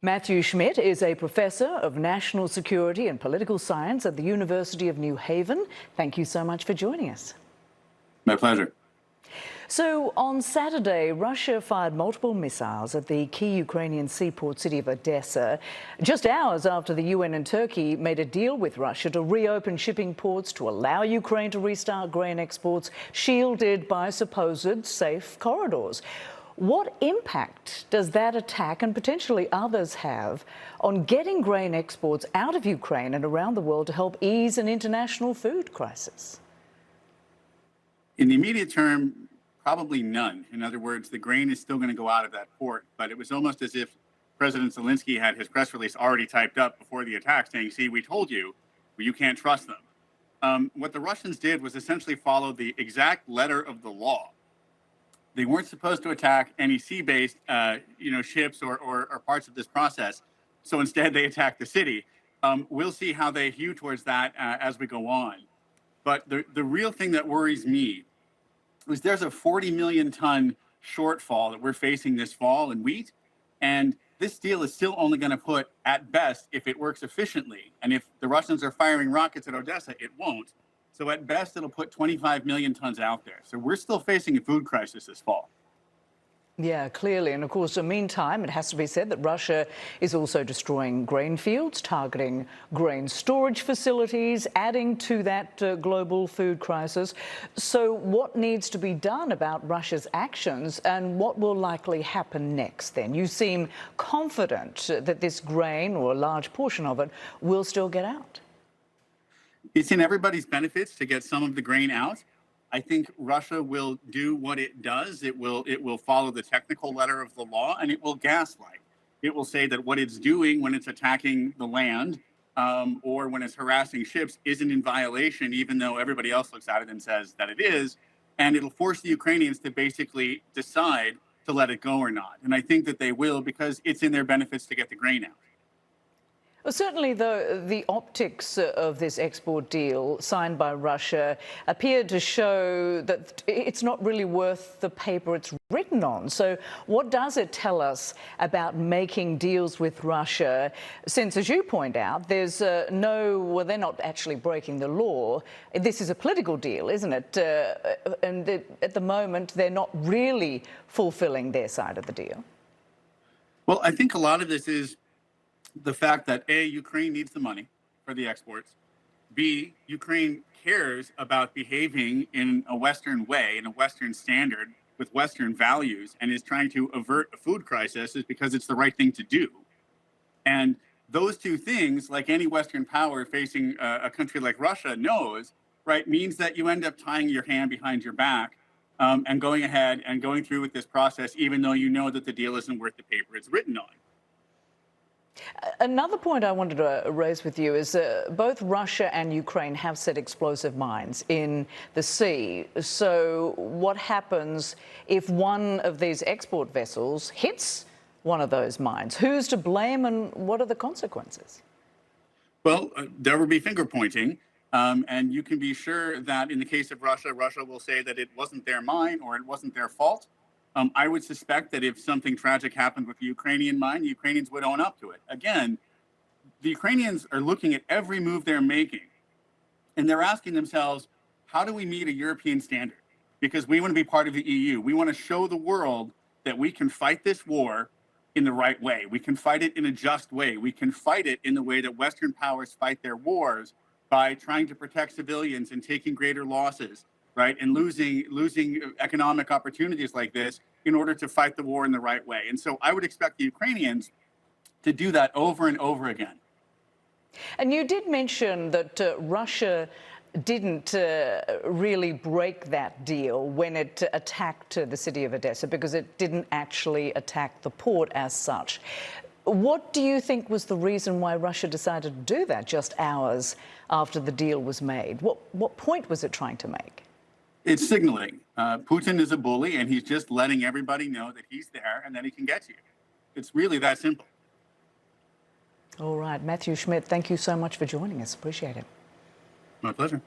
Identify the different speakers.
Speaker 1: Matthew Schmidt is a professor of national security and political science at the University of New Haven. Thank you so much for joining us.
Speaker 2: My pleasure.
Speaker 1: So on Saturday, Russia fired multiple missiles at the key Ukrainian seaport city of Odessa, just hours after the UN and Turkey made a deal with Russia to reopen shipping ports to allow Ukraine to restart grain exports, shielded by supposed safe corridors. What impact does that attack and potentially others have on getting grain exports out of Ukraine and around the world to help ease an international food crisis?
Speaker 2: In the immediate term, probably none. In other words, the grain is still going to go out of that port, but it was almost as if President Zelensky had his press release already typed up before the attack saying, see, we told you, but you can't trust them. What the Russians did was essentially follow the exact letter of the law. They weren't supposed to attack any sea-based, ships or parts of this process. So instead, they attacked the city. We'll see how they hew towards that as we go on. But the real thing that worries me is there's a 40 million ton shortfall that we're facing this fall in wheat. And this deal is still only going to put, at best, if it works efficiently, and if the Russians are firing rockets at Odessa, it won't. So at best, it'll put 25 million tons out there. So we're still facing a food crisis this fall.
Speaker 1: Yeah, clearly. And of course, in the meantime, it has to be said that Russia is also destroying grain fields, targeting grain storage facilities, adding to that global food crisis. So what needs to be done about Russia's actions and what will likely happen next then? You seem confident that this grain, or a large portion of it, will still get out.
Speaker 2: It's in everybody's benefits to get some of the grain out. I think Russia will do what it does. It will follow the technical letter of the law, and it will gaslight. It will say that what it's doing when it's attacking the land or when it's harassing ships isn't in violation, even though everybody else looks at it and says that it is. And it'll force the Ukrainians to basically decide to let it go or not. And I think that they will, because it's in their benefits to get the grain out.
Speaker 1: Well, certainly, the optics of this export deal signed by Russia appeared to show that it's not really worth the paper it's written on. So what does it tell us about making deals with Russia, since, as you point out, there's they're not actually breaking the law. This is a political deal, isn't it? And at the moment, they're not really fulfilling their side of the deal.
Speaker 2: Well, I think a lot of this is the fact that A, Ukraine needs the money for the exports. B, Ukraine cares about behaving in a Western way, in a Western standard, with Western values, and is trying to avert a food crisis is because it's the right thing to do. And those two things, like any Western power facing a country like Russia knows, right, means that you end up tying your hand behind your back and going ahead and going through with this process, even though you know that the deal isn't worth the paper it's written on.
Speaker 1: Another point I wanted to raise with you is both Russia and Ukraine have set explosive mines in the sea. So what happens if one of these export vessels hits one of those mines? Who's to blame and what are the consequences?
Speaker 2: Well, there will be finger pointing. And you can be sure that in the case of Russia, Russia will say that it wasn't their mine or it wasn't their fault. I would suspect that if something tragic happened with the Ukrainian mine, the Ukrainians would own up to it. Again, the Ukrainians are looking at every move they're making, and they're asking themselves, how do we meet a European standard? Because we want to be part of the EU. We want to show the world that we can fight this war in the right way. We can fight it in a just way. We can fight it in the way that Western powers fight their wars, by trying to protect civilians and taking greater losses, right, and losing economic opportunities like this in order to fight the war in the right way. And so I would expect the Ukrainians to do that over and over again.
Speaker 1: And you did mention that Russia didn't really break that deal when it attacked the city of Odessa, because it didn't actually attack the port as such. What do you think was the reason why Russia decided to do that just hours after the deal was made? What point was it trying to make?
Speaker 2: It's signaling. Putin is a bully, and he's just letting everybody know that he's there and that he can get to you. It's really that simple.
Speaker 1: All right. Matthew Schmidt, thank you so much for joining us. Appreciate it.
Speaker 2: My pleasure.